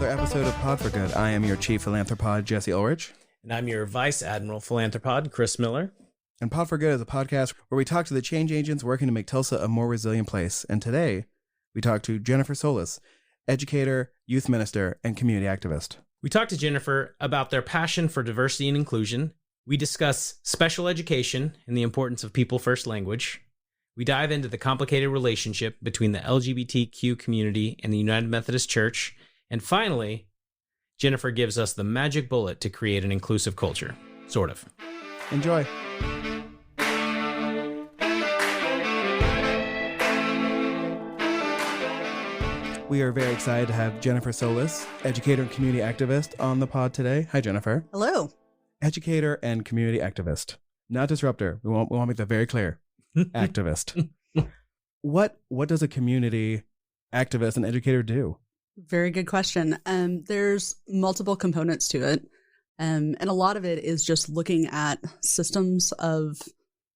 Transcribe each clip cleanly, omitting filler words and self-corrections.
another episode of Pod for Good. I am your chief philanthropod, Jesse Ulrich. And I'm your vice admiral philanthropod, Chris Miller. And Pod for Good is a podcast where we talk to the change agents working to make Tulsa a more resilient place. And today, we talk to Jennifer Solis, educator, youth minister, and community activist. We talked to Jennifer about their passion for diversity and inclusion. We discuss special education and the importance of people first language. We dive into the complicated relationship between the LGBTQ community and the United Methodist Church. And finally, Jennifer gives us the magic bullet to create an inclusive culture. Sort of. Enjoy. We are very excited to have Jennifer Solis, educator and community activist, on the pod today. Hi, Jennifer. Hello. Educator and community activist, not disruptor. We want to make that very clear. Activist. What does a community activist and educator do? Very good question. There's multiple components to it. And a lot of it is just looking at systems of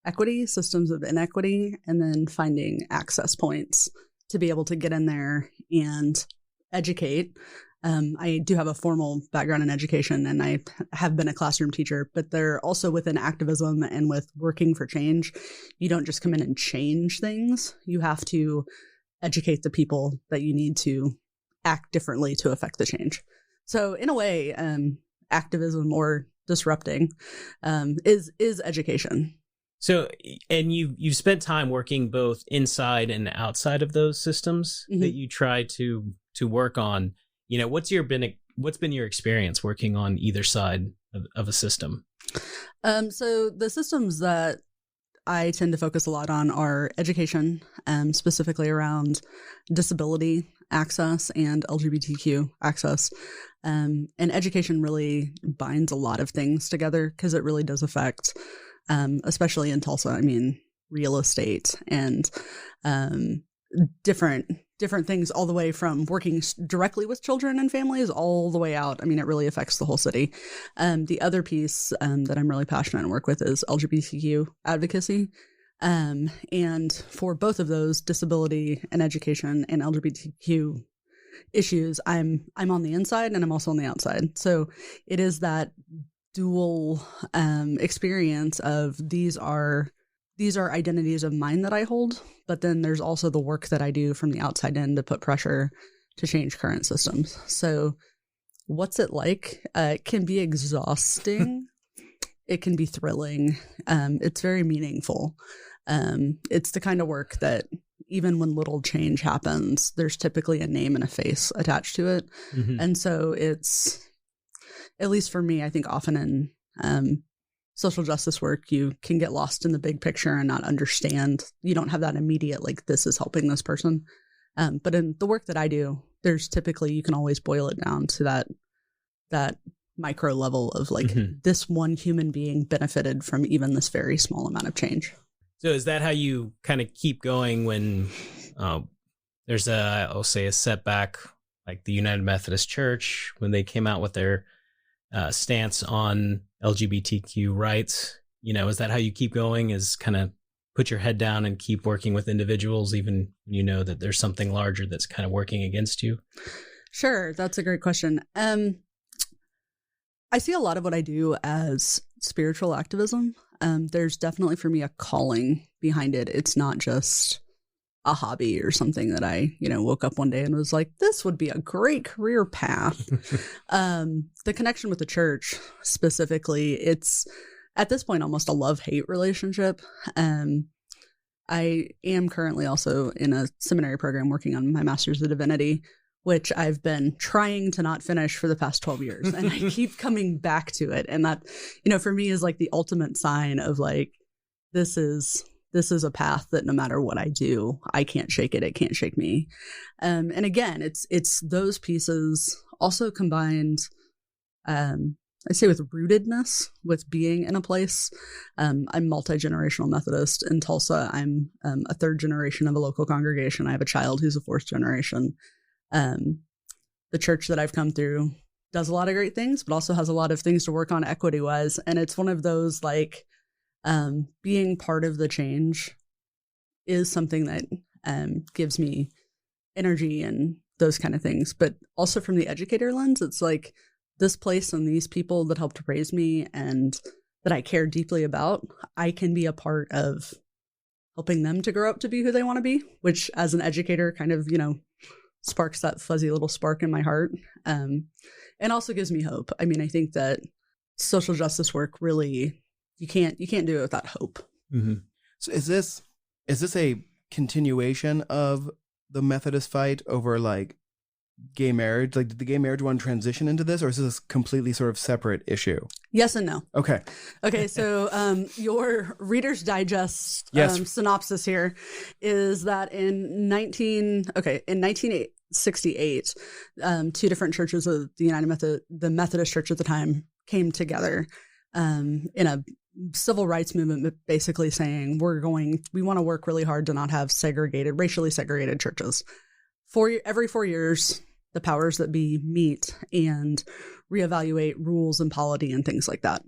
equity, systems of inequity, and then finding access points to be able to get in there and educate. I do have a formal background in education, and I have been a classroom teacher, but they're also within activism and with working for change. You don't just come in and change things. You have to educate the people that you need to act differently to affect the change. So in a way, activism or disrupting is education. So, and you've spent time working both inside and outside of those systems that you try to work on. You know, what's been your experience working on either side of a system? So the systems that I tend to focus a lot on are education, specifically around disability access and LGBTQ access. And education really binds a lot of things together because it really does affect, especially in Tulsa, I mean, real estate and different things, all the way from working directly with children and families all the way out. I mean, it really affects the whole city. The other piece that I'm really passionate and work with is LGBTQ advocacy. And for both of those, disability and education and LGBTQ issues, I'm on the inside and I'm also on the outside. So it is that dual experience of these are identities of mine that I hold, but then there's also the work that I do from the outside in to put pressure to change current systems. So what's it like? It can be exhausting. It can be thrilling. It's very meaningful. It's the kind of work that even when little change happens, there's typically a name and a face attached to it. Mm-hmm. And so it's, at least for me, I think often in social justice work, you can get lost in the big picture and not understand. You don't have that immediate, like, this is helping this person. But in the work that I do, there's typically, you can always boil it down to that micro level of like, this one human being benefited from even this very small amount of change. So is that how you kind of keep going when there's I'll say a setback, like the United Methodist Church, when they came out with their stance on LGBTQ rights? You know, is that how you keep going, is kind of put your head down and keep working with individuals, even when you know that there's something larger that's kind of working against you? Sure. That's a great question. I see a lot of what I do as spiritual activism. There's definitely for me a calling behind it. It's not just a hobby or something that I, woke up one day and was like, this would be a great career path. The connection with the church specifically, it's at this point almost a love-hate relationship. I am currently also in a seminary program working on my Master's of Divinity, which I've been trying to not finish for the past 12 years. And I keep coming back to it. And that, for me is like the ultimate sign of like, this is a path that no matter what I do, I can't shake it. It can't shake me. And again, it's those pieces also combined, I say with rootedness, with being in a place. I'm multi-generational Methodist in Tulsa. I'm a third generation of a local congregation. I have a child who's a fourth generation. The church that I've come through does a lot of great things, but also has a lot of things to work on equity-wise. And it's one of those, like, being part of the change is something that gives me energy and those kind of things. But also from the educator lens, it's like this place and these people that helped raise me and that I care deeply about, I can be a part of helping them to grow up to be who they want to be, which as an educator kind of, sparks that fuzzy little spark in my heart. And also gives me hope. I mean, I think that social justice work really, you can't do it without hope. Mm-hmm. So is this a continuation of the Methodist fight over like gay marriage? Like, did the gay marriage one transition into this, or is this a completely sort of separate issue? Yes and no. Okay. So your Reader's Digest synopsis here is that in 1968, two different churches of the Methodist Church at the time came together in a civil rights movement, basically saying we want to work really hard to not have racially segregated churches. Every 4 years, the powers that be meet and reevaluate rules and polity and things like that.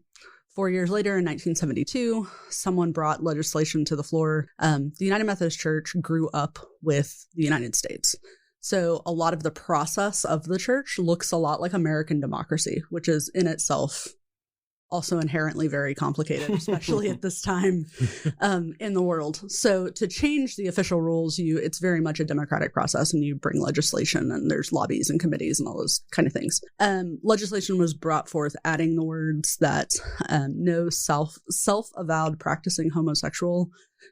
4 years later, in 1972, someone brought legislation to the floor. The United Methodist Church grew up with the United States. So a lot of the process of the church looks a lot like American democracy, which is in itself also inherently very complicated, especially at this time in the world. So to change the official rules, it's very much a democratic process, and you bring legislation, and there's lobbies and committees and all those kind of things. Legislation was brought forth adding the words that no self-avowed practicing homosexual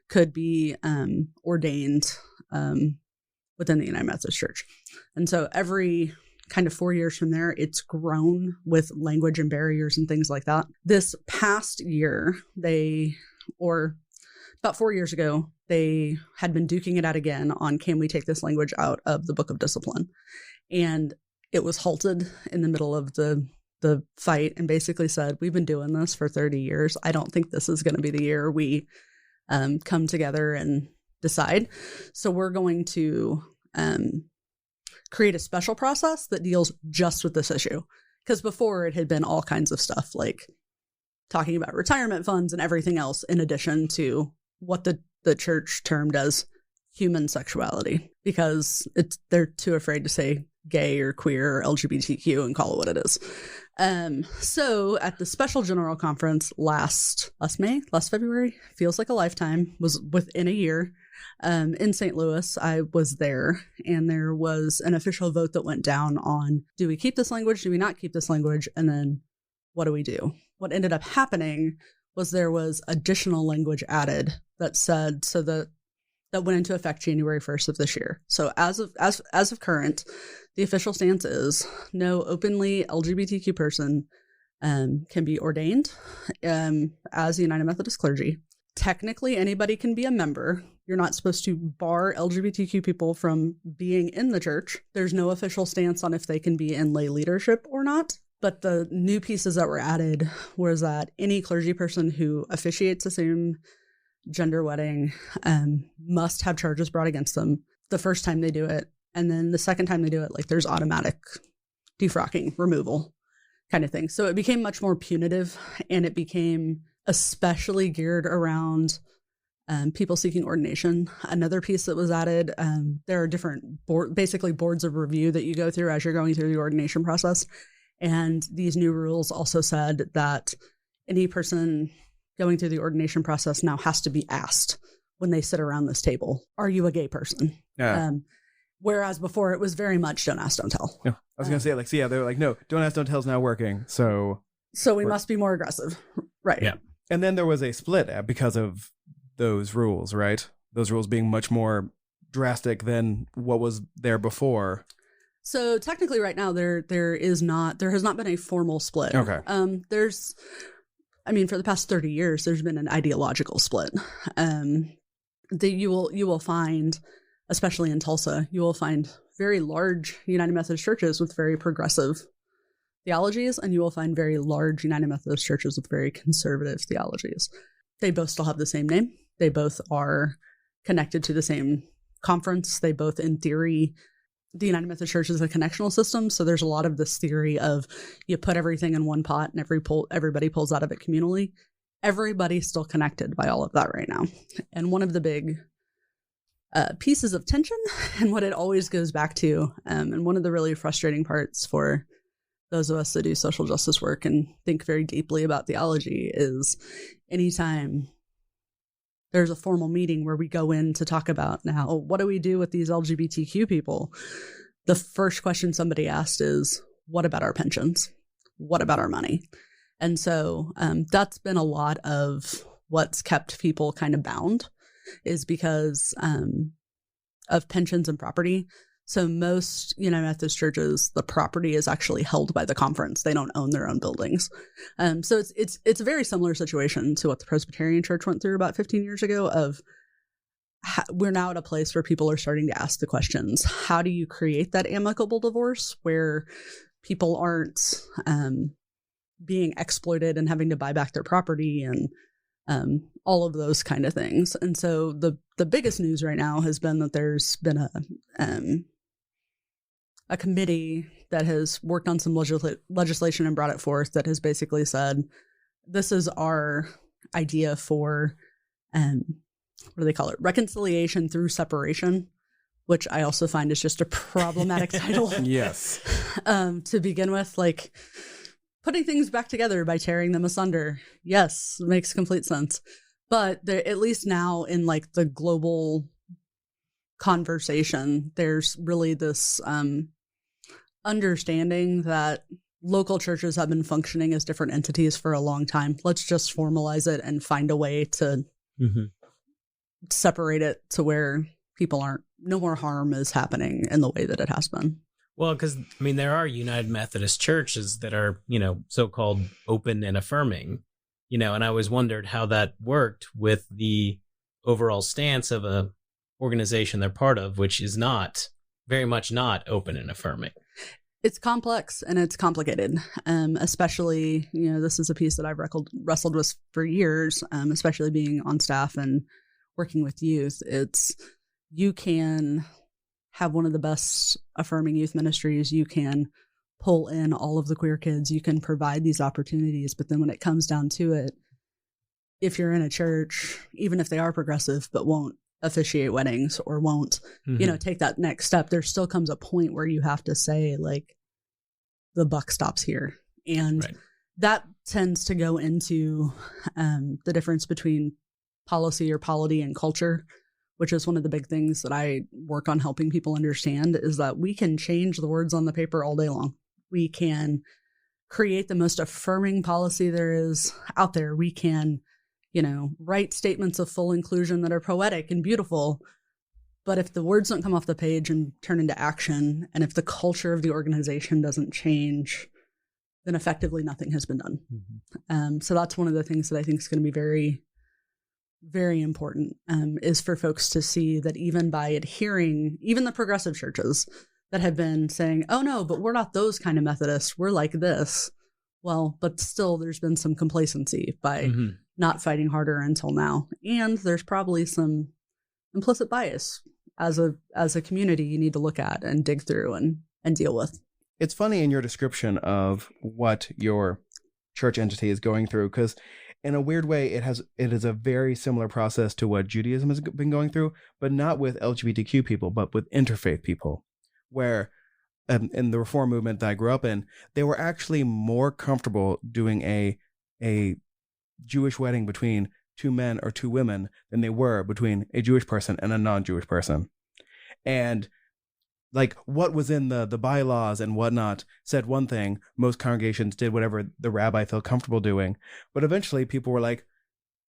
could be ordained within the United Methodist Church. And so every kind of 4 years from there, it's grown with language and barriers and things like that. This past year, about 4 years ago, they had been duking it out again on, can we take this language out of the Book of Discipline? And it was halted in the middle of the fight and basically said, we've been doing this for 30 years. I don't think this is going to be the year we come together and decide. So we're going to create a special process that deals just with this issue. Because before it had been all kinds of stuff like talking about retirement funds and everything else, in addition to what the church termed as human sexuality, because they're too afraid to say gay or queer or LGBTQ and call it what it is. So at the special general conference last February, feels like a lifetime, was within a year, in St. Louis, I was there, and there was an official vote that went down on, do we keep this language? Do we not keep this language? And then what do we do? What ended up happening was there was additional language added that said, that went into effect January 1st of this year. So as of current, the official stance is no openly LGBTQ person can be ordained as the United Methodist clergy. Technically, anybody can be a member. You're not supposed to bar LGBTQ people from being in the church. There's no official stance on if they can be in lay leadership or not. But the new pieces that were added was that any clergy person who officiates the same gender wedding must have charges brought against them the first time they do it. And then the second time they do it, like, there's automatic defrocking, removal kind of thing. So it became much more punitive, and it became especially geared around people seeking ordination. Another piece that was added, there are different boards of review that you go through as you're going through the ordination process. And these new rules also said that any person going through the ordination process now has to be asked when they sit around this table, are you a gay person? Yeah. Whereas before it was very much don't ask, don't tell. Yeah. I was going to say, they were like, no, don't ask, don't tell is now working. So we must be more aggressive. Right. Yeah. And then there was a split because of those rules, right? Those rules being much more drastic than what was there before. So technically right now there has not been a formal split. Okay. For the past 30 years, there's been an ideological split. You will find, especially in Tulsa, you will find very large United Methodist churches with very progressive theologies, and you will find very large United Methodist churches with very conservative theologies. They both still have the same name. They both are connected to the same conference. They both, in theory, the United Methodist Church is a connectional system. So there's a lot of this theory of you put everything in one pot and everybody pulls out of it communally. Everybody's still connected by all of that right now. And one of the big pieces of tension and what it always goes back to. And one of the really frustrating parts for those of us that do social justice work and think very deeply about theology is anytime there's a formal meeting where we go in to talk about, now, what do we do with these LGBTQ people? The first question somebody asked is, what about our pensions? What about our money? And so that's been a lot of what's kept people kind of bound, is because of pensions and property. So most United Methodist churches, the property is actually held by the conference. They don't own their own buildings. So it's a very similar situation to what the Presbyterian Church went through about 15 years ago of we're now at a place where people are starting to ask the questions. How do you create that amicable divorce where people aren't being exploited and having to buy back their property and all of those kind of things? And so the biggest news right now has been that there's been a committee that has worked on some legislation and brought it forth that has basically said, this is our idea for, what do they call it? Reconciliation through separation, which I also find is just a problematic title. Yes. To begin with, like putting things back together by tearing them asunder. Yes, makes complete sense. But at least now in like the global conversation, there's really this understanding that local churches have been functioning as different entities for a long time. Let's just formalize it and find a way to separate it to where people no more harm is happening in the way that it has been. Well, because, I mean, there are United Methodist churches that are, so-called open and affirming, and I always wondered how that worked with the overall stance of a organization they're part of, which is very much not open and affirming. It's complex and it's complicated, especially, this is a piece that I've wrestled with for years, especially being on staff and working with youth. You can have one of the best affirming youth ministries. You can pull in all of the queer kids. You can provide these opportunities. But then when it comes down to it, if you're in a church, even if they are progressive, but won't officiate weddings or won't, take that next step, there still comes a point where you have to say, like, the buck stops here. And that tends to go into the difference between policy or polity and culture, which is one of the big things that I work on helping people understand, is that we can change the words on the paper all day long. We can create the most affirming policy there is out there. We can, write statements of full inclusion that are poetic and beautiful. But if the words don't come off the page and turn into action, and if the culture of the organization doesn't change, then effectively nothing has been done. So that's one of the things that I think is going to be very, very important, is for folks to see that even by adhering, even the progressive churches that have been saying, oh no, but we're not those kind of Methodists, we're like this. Well, but still there's been some complacency by not fighting harder until now. And there's probably some implicit bias as a community you need to look at and dig through and deal with. It's funny in your description of what your church entity is going through, because in a weird way, it is a very similar process to what Judaism has been going through, but not with LGBTQ people, but with interfaith people, where in the Reform movement that I grew up in, they were actually more comfortable doing a Jewish wedding between two men or two women than they were between a Jewish person and a non-Jewish person. And like what was in the bylaws and whatnot said one thing. Most congregations did whatever the rabbi felt comfortable doing. But eventually people were like,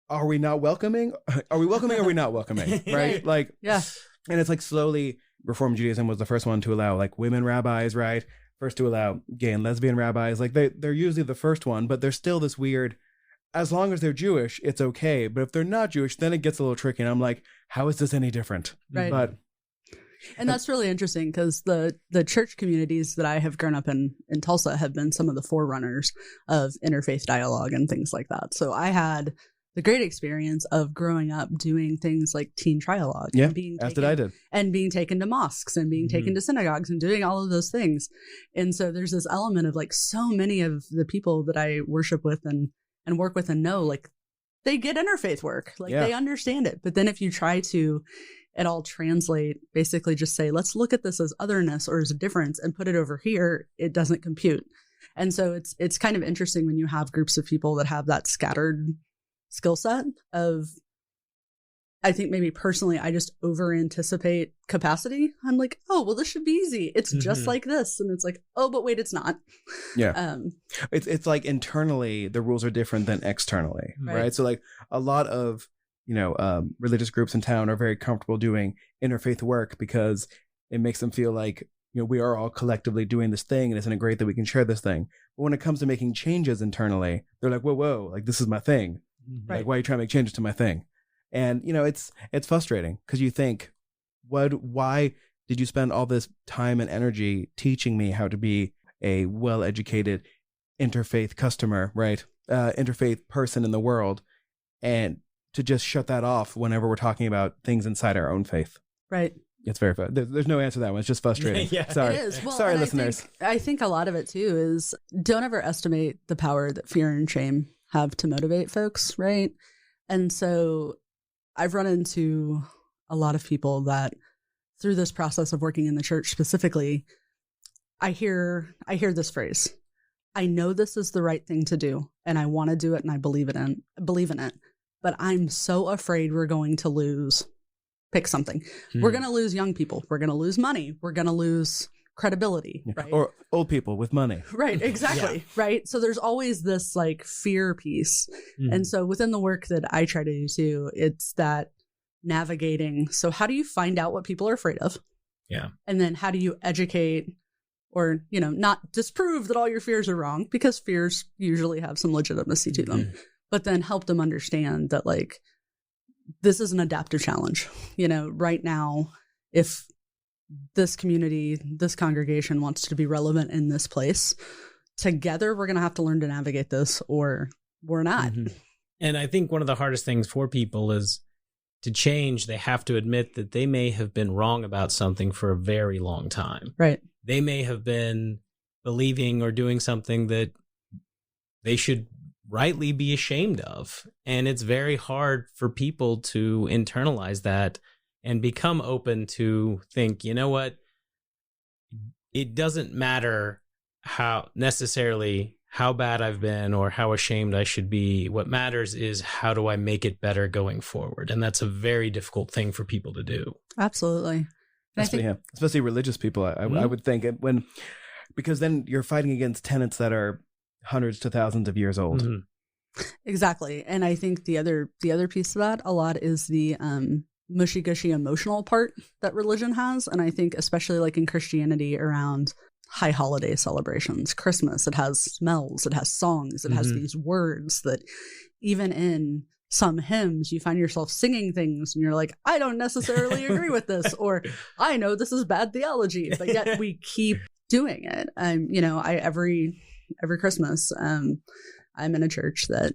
are we not welcoming? Are we welcoming or are we not welcoming? Right? Like, yeah. And it's like slowly Reform Judaism was the first one to allow like women rabbis, right? First to allow gay and lesbian rabbis. Like they're usually the first one, but there's still this weird, as long as they're Jewish, it's okay. But if they're not Jewish, then it gets a little tricky. And I'm like, how is this any different? Right. But and that's really interesting because the church communities that I have grown up in Tulsa have been some of the forerunners of interfaith dialogue and things like that. So I had the great experience of growing up doing things like teen trialogue. Yeah, and being as did I did. And being taken to mosques and being taken to synagogues and doing all of those things. And so there's this element of like so many of the people that I worship with and work with and know, like they get interfaith work, like they understand it. But then if you try to it all translate, basically just say, let's look at this as otherness or as a difference and put it over here. It doesn't compute. And so it's kind of interesting when you have groups of people that have that scattered skill set of, I think maybe personally, I just over anticipate capacity. I'm like, oh, well, this should be easy. It's just like this. And it's like, oh, but wait, it's not. Yeah. It's like internally, the rules are different than externally. Right. So like a lot of, religious groups in town are very comfortable doing interfaith work because it makes them feel like, we are all collectively doing this thing, and isn't it great that we can share this thing? But when it comes to making changes internally, they're like, whoa, like this is my thing. Like, why are you trying to make changes to my thing? And, it's frustrating because you think, why did you spend all this time and energy teaching me how to be a well-educated interfaith customer, right? Interfaith person in the world, and to just shut that off whenever we're talking about things inside our own faith. Right. It's very fun. There's no answer to that one. It's just frustrating. Yeah. Sorry. It is. Well, sorry, listeners. I think a lot of it too is don't ever estimate the power that fear and shame have to motivate folks, right? And so I've run into a lot of people that through this process of working in the church specifically, I hear this phrase. I know this is the right thing to do, and I want to do it, and I believe in it. But I'm so afraid we're going to lose. Pick something. We're going to lose young people. We're going to lose money. We're going to lose credibility, right? Or old people with money. Right, exactly. Right. So there's always this like fear piece. And so within the work that I try to do too, it's that navigating. So how do you find out what people are afraid of? Yeah. And then how do you educate or, not disprove that all your fears are wrong, because fears usually have some legitimacy to them, but then help them understand that like, this is an adaptive challenge. Right now, if this community, this congregation wants to be relevant in this place, together we're going to have to learn to navigate this, or we're not. And I think one of the hardest things for people is to change. They have to admit that they may have been wrong about something for a very long time. Right. They may have been believing or doing something that they should rightly be ashamed of. And it's very hard for people to internalize that and become open to think, you know what? It doesn't matter how bad I've been or how ashamed I should be. What matters is how do I make it better going forward? And that's a very difficult thing for people to do. Absolutely. Especially religious people, I would think, because then you're fighting against tenets that are hundreds to thousands of years old. Exactly. And I think the other piece of that a lot is the mushy-gushy emotional part that religion has. And I think especially like in Christianity around high holiday celebrations, Christmas, it has smells, it has songs, it has these words that even in some hymns, you find yourself singing things and you're like, I don't necessarily agree with this, or I know this is bad theology, but yet we keep doing it. Every Christmas, I'm in a church that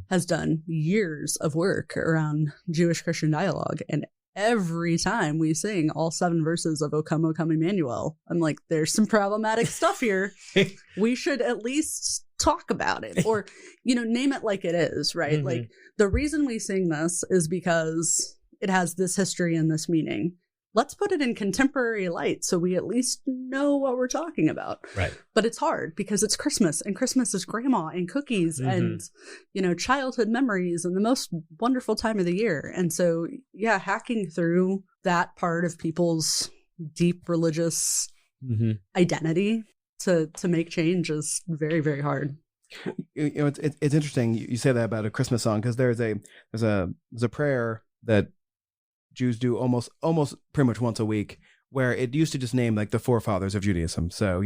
has done years of work around Jewish Christian dialogue. And every time we sing all 7 verses of O Come, Emmanuel, I'm like, there's some problematic stuff here. We should at least talk about it, or, name it like it is, right? Like the reason we sing this is because it has this history and this meaning. Let's put it in contemporary light so we at least know what we're talking about. Right. But it's hard because it's Christmas, and Christmas is grandma and cookies and, childhood memories and the most wonderful time of the year. And so, hacking through that part of people's deep religious identity to make change is very, very hard. It's interesting you say that about a Christmas song, because there's a prayer that Jews do almost pretty much once a week, where it used to just name like the forefathers of Judaism. So,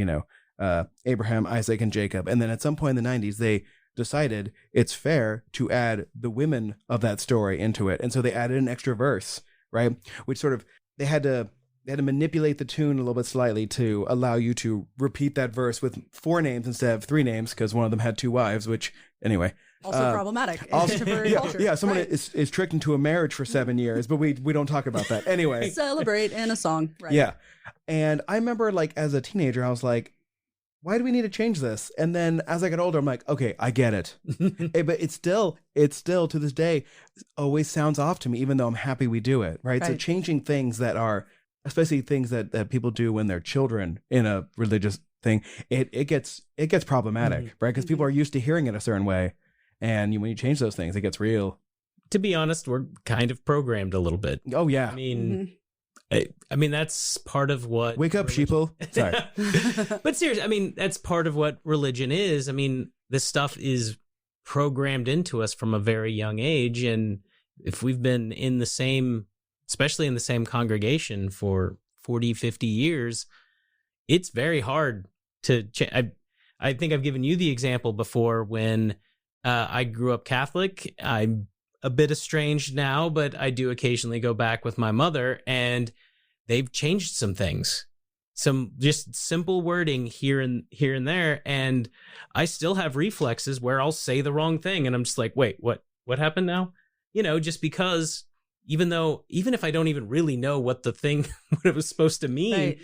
Abraham, Isaac, and Jacob. And then at some point in the 90s, they decided it's fair to add the women of that story into it. And so they added an extra verse, right? Which sort of, they had to manipulate the tune a little bit slightly to allow you to repeat that verse with 4 names instead of 3 names, because one of them had 2 wives, which anyway. Also problematic in contemporary culture. Yeah, someone is tricked into a marriage for 7 years, but we don't talk about that. Anyway. Celebrate in a song. Right. Yeah. And I remember like as a teenager, I was like, why do we need to change this? And then as I got older, I'm like, okay, I get it. But it's still to this day always sounds off to me, even though I'm happy we do it. Right. So changing things that are, especially things that people do when they're children in a religious thing, it gets problematic, right? Because people are used to hearing it a certain way. And when you change those things, it gets real. To be honest, we're kind of programmed a little bit. Oh, yeah. I mean, I mean, that's part of what... Wake up, sheeple. Sorry. But seriously, I mean, that's part of what religion is. I mean, this stuff is programmed into us from a very young age. And if we've been in the same, especially in the same congregation for 40, 50 years, it's very hard to change. I think I've given you the example before when I grew up Catholic. I'm a bit estranged now, but I do occasionally go back with my mother, and they've changed some things, some just simple wording here and there, and I still have reflexes where I'll say the wrong thing, and I'm just like, wait, what happened now? You know, just because even if I don't even really know what the thing what it was supposed to mean,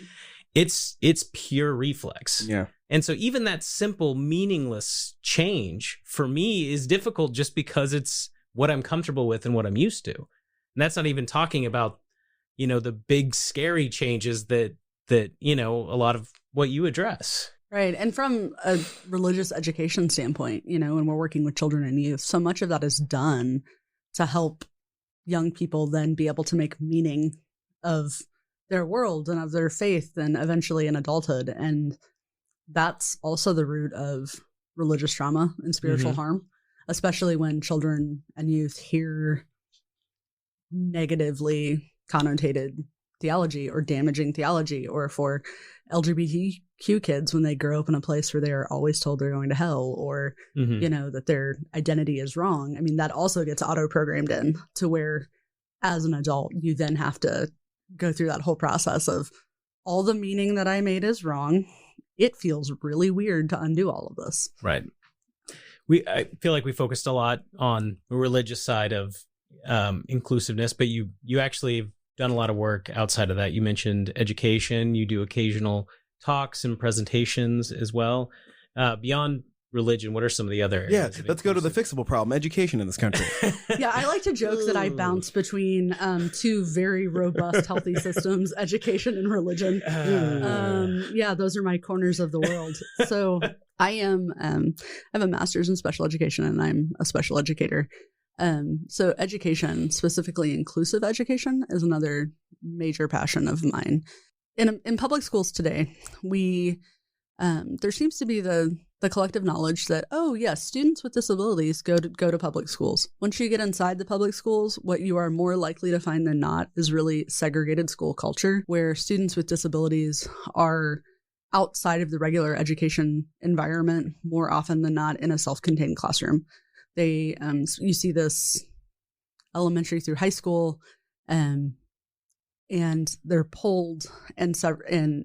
it's pure reflex. Yeah. And so even that simple, meaningless change for me is difficult just because it's what I'm comfortable with and what I'm used to. And that's not even talking about, you know, the big scary changes that, you know, a lot of what you address. Right. And from a religious education standpoint, you know, when we're working with children and youth, so much of that is done to help young people then be able to make meaning of their world and of their faith and eventually in adulthood. And that's also the root of religious trauma and spiritual harm, especially when children and youth hear negatively connotated theology or damaging theology, or for LGBTQ kids when they grow up in a place where they're always told they're going to hell, or, you know, that their identity is wrong. I mean, that also gets auto-programmed in to where as an adult, you then have to go through that whole process of all the meaning that I made is wrong. It feels really weird to undo all of this. Right. I feel like we focused a lot on the religious side of inclusiveness, but you actually have done a lot of work outside of that. You mentioned education. You do occasional talks and presentations as well. Beyond religion, what are some of the other areas? Yeah, let's go to the fixable problem, education in this country. Yeah, I like to joke that I bounce between two very robust, healthy systems, education and religion. Yeah, those are my corners of the world. So I have a master's in special education, and I'm a special educator. So education, specifically inclusive education, is another major passion of mine. In public schools today, there seems to be the collective knowledge that, oh yes, students with disabilities go to public schools. Once you get inside the public schools, what you are more likely to find than not is really segregated school culture, where students with disabilities are outside of the regular education environment more often than not in a self-contained classroom. You see this elementary through high school, and they're pulled, and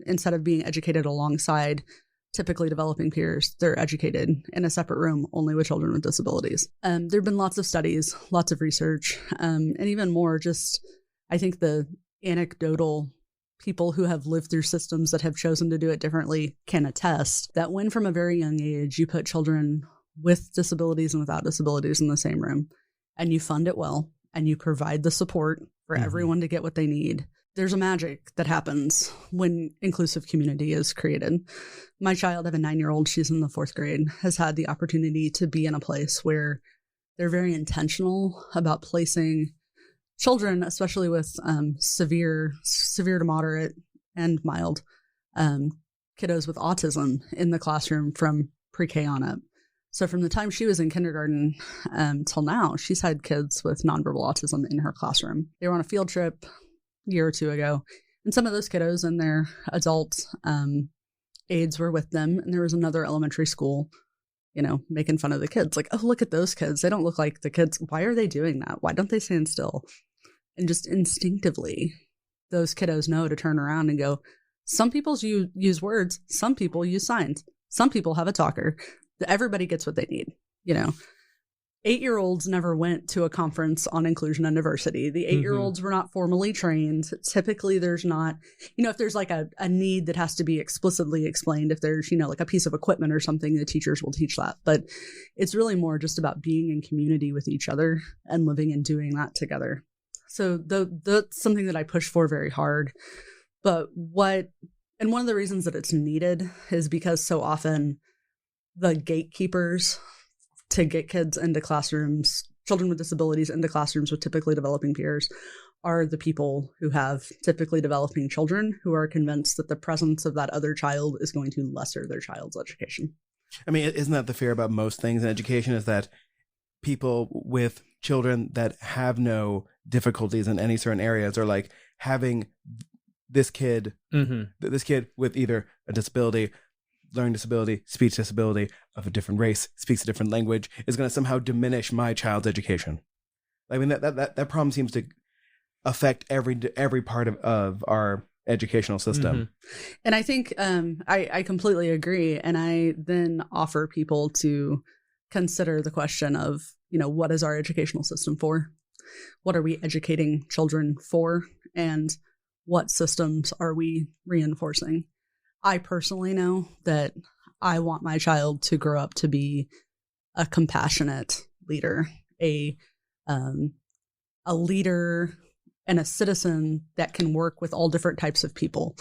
instead of being educated alongside typically developing peers, they're educated in a separate room only with children with disabilities. There have been lots of studies, lots of research, and even more just, I think, the anecdotal people who have lived through systems that have chosen to do it differently can attest that when from a very young age you put children with disabilities and without disabilities in the same room, and you fund it well, and you provide the support for everyone to get what they need, there's a magic that happens when inclusive community is created. My child, I have a 9-year-old, she's in the 4th grade, has had the opportunity to be in a place where they're very intentional about placing children, especially with severe to moderate and mild kiddos with autism in the classroom from pre-K on up. So from the time she was in kindergarten till now, she's had kids with nonverbal autism in her classroom. They were on a field trip a year or two ago, and some of those kiddos and their adult aides were with them, and there was another elementary school, you know, making fun of the kids. Like, oh, look at those kids. They don't look like the kids. Why are they doing that? Why don't they stand still? And just instinctively, those kiddos know to turn around and go, some people use words, some people use signs, some people have a talker. Everybody gets what they need, you know. 8-year-olds never went to a conference on inclusion and diversity. The 8-year-olds were not formally trained. Typically, there's not, if there's like a need that has to be explicitly explained, if there's, like a piece of equipment or something, the teachers will teach that. But it's really more just about being in community with each other and living and doing that together. So that's something that I push for very hard. But one of the reasons that it's needed is because so often the gatekeepers to get kids into classrooms, children with disabilities into classrooms with typically developing peers, are the people who have typically developing children who are convinced that the presence of that other child is going to lesser their child's education. I mean, isn't that the fear about most things in education, is that people with children that have no difficulties in any certain areas are like having this kid with either a disability, learning disability, speech disability, of a different race, speaks a different language, is going to somehow diminish my child's education. I mean, that problem seems to affect every part of our educational system. And I think I completely agree. And I then offer people to consider the question of, what is our educational system for? What are we educating children for? And what systems are we reinforcing? I personally know that I want my child to grow up to be a compassionate leader, a leader and a citizen that can work with all different types of people.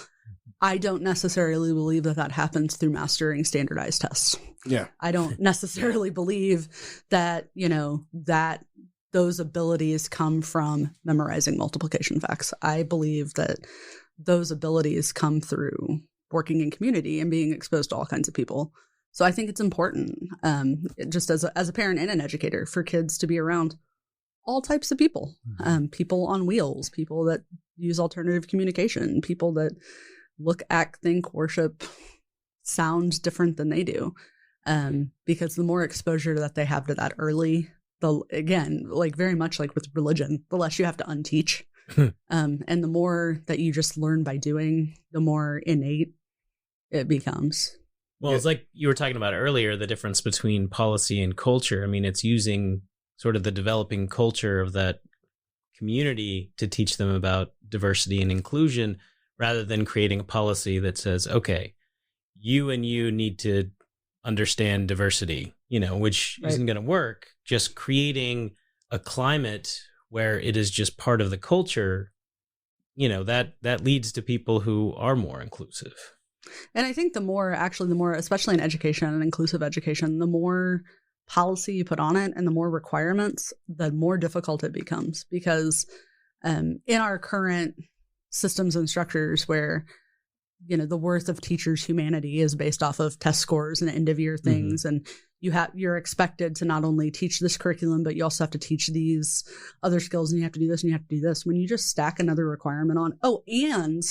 I don't necessarily believe that happens through mastering standardized tests. Yeah. I don't necessarily believe that, that those abilities come from memorizing multiplication facts. I believe that those abilities come through working in community and being exposed to all kinds of people. So I think it's important, just as a parent and an educator, for kids to be around all types of people, people on wheels, people that use alternative communication, people that look, act, think, worship, sound different than they do. Because the more exposure that they have to that early, again, like very much like with religion, the less you have to unteach. And the more that you just learn by doing, the more innate it becomes. Well, it's like you were talking about earlier, the difference between policy and culture. I mean, it's using sort of the developing culture of that community to teach them about diversity and inclusion, rather than creating a policy that says, okay, you and you need to understand diversity, which isn't going to work. Just creating a climate where it is just part of the culture, that leads to people who are more inclusive. And I think the more, especially in education and inclusive education, the more policy you put on it and the more requirements, the more difficult it becomes. Because in our current systems and structures where, the worth of teachers' humanity is based off of test scores and end of year things, and you're expected to not only teach this curriculum, but you also have to teach these other skills, and you have to do this and you have to do this. When you just stack another requirement on, and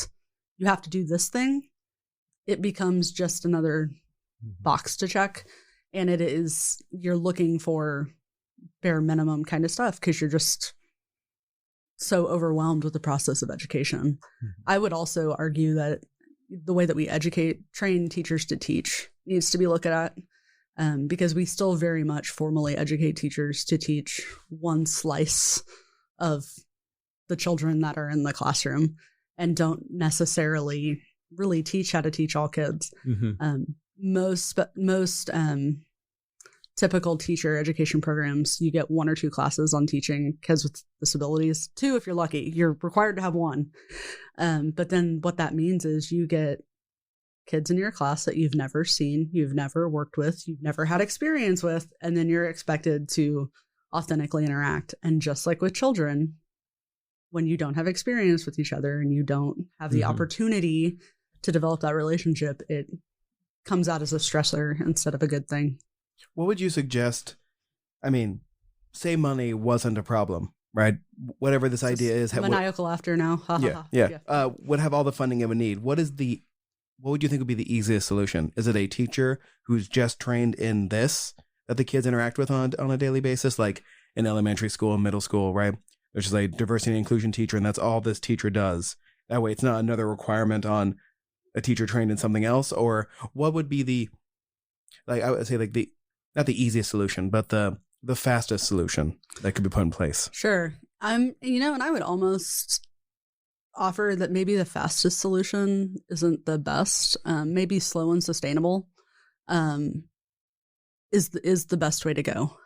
you have to do this thing, it becomes just another box to check. And you're looking for bare minimum kind of stuff because you're just so overwhelmed with the process of education. I would also argue that the way that we train teachers to teach needs to be looked at, because we still very much formally educate teachers to teach one slice of the children that are in the classroom and don't necessarily really teach how to teach all kids. Most typical teacher education programs, you get 1 or 2 classes on teaching kids with disabilities. 2 if you're lucky. You're required to have 1. But then what that means is you get kids in your class that you've never seen, you've never worked with, you've never had experience with, and then you're expected to authentically interact. And just like with children, when you don't have experience with each other and you don't have the opportunity to develop that relationship, it comes out as a stressor instead of a good thing. What would you suggest? I mean, say money wasn't a problem, right? Whatever this idea is. Maniacal laughter now. Yeah. Would have all the funding it would need. What would you think would be the easiest solution? Is it a teacher who's just trained in this that the kids interact with on a daily basis, like in elementary school, middle school, right? There's just a diversity and inclusion teacher, and that's all this teacher does. That way, it's not another requirement on a teacher trained in something else. Or what would be I would say not the easiest solution, but the the fastest solution that could be put in place? Sure. And I would almost offer that maybe the fastest solution isn't the best. Maybe slow and sustainable is the best way to go.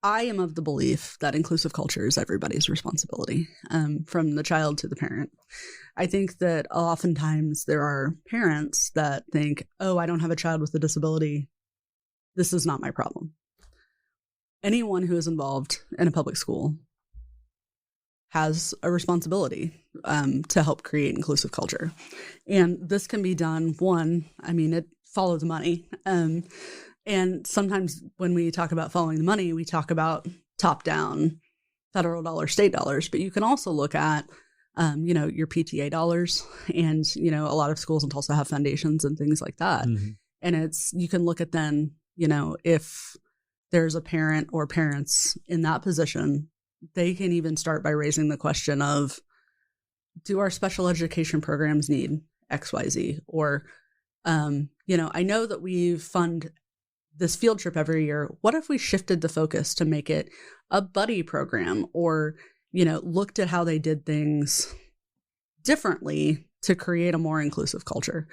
I am of the belief that inclusive culture is everybody's responsibility, from the child to the parent. I think that oftentimes there are parents that think, oh, I don't have a child with a disability. This is not my problem. Anyone who is involved in a public school has a responsibility to help create inclusive culture. And this can be done, it follows money. And sometimes when we talk about following the money, we talk about top-down federal dollars, state dollars, but you can also look at, your PTA dollars, and, a lot of schools in Tulsa have foundations and things like that. Mm-hmm. And you can look at then, if there's a parent or parents in that position, they can even start by raising the question of, do our special education programs need XYZ? Or, I know that we fund this field trip every year. What if we shifted the focus to make it a buddy program, or, looked at how they did things differently to create a more inclusive culture?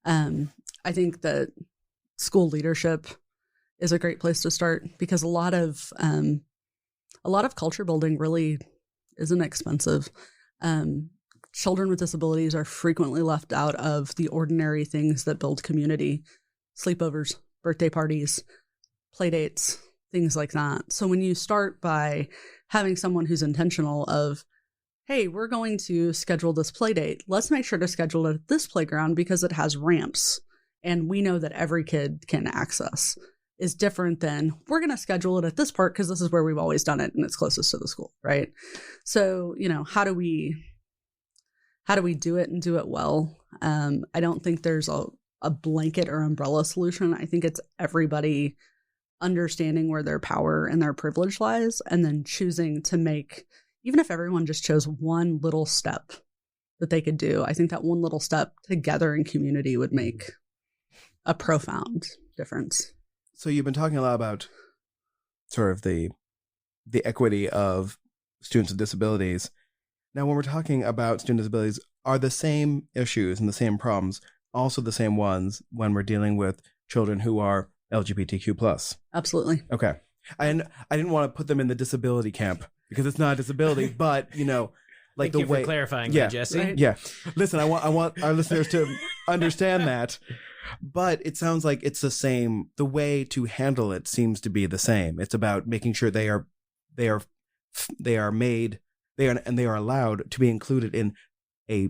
I think that school leadership is a great place to start, because a lot of culture building really isn't expensive. Children with disabilities are frequently left out of the ordinary things that build community: sleepovers, birthday parties, play dates, things like that. So when you start by having someone who's intentional of, hey, we're going to schedule this play date, let's make sure to schedule it at this playground because it has ramps and we know that every kid can access, is different than, we're going to schedule it at this park because this is where we've always done it and it's closest to the school, right? So, how do we do it and do it well? I don't think there's a blanket or umbrella solution. I think it's everybody understanding where their power and their privilege lies, and then choosing to make, even if everyone just chose one little step that they could do, I think that one little step together in community would make a profound difference. So you've been talking a lot about sort of the equity of students with disabilities. Now, when we're talking about student disabilities, are the same issues and the same problems also the same ones when we're dealing with children who are LGBTQ+? Absolutely. Okay. I didn't want to put them in the disability camp because it's not a disability, but, like Thank you for clarifying, Jesse. Right? Yeah. Listen, I want our listeners to understand that, but it sounds like it's the same. The way to handle it seems to be the same. It's about making sure they are allowed to be included in a,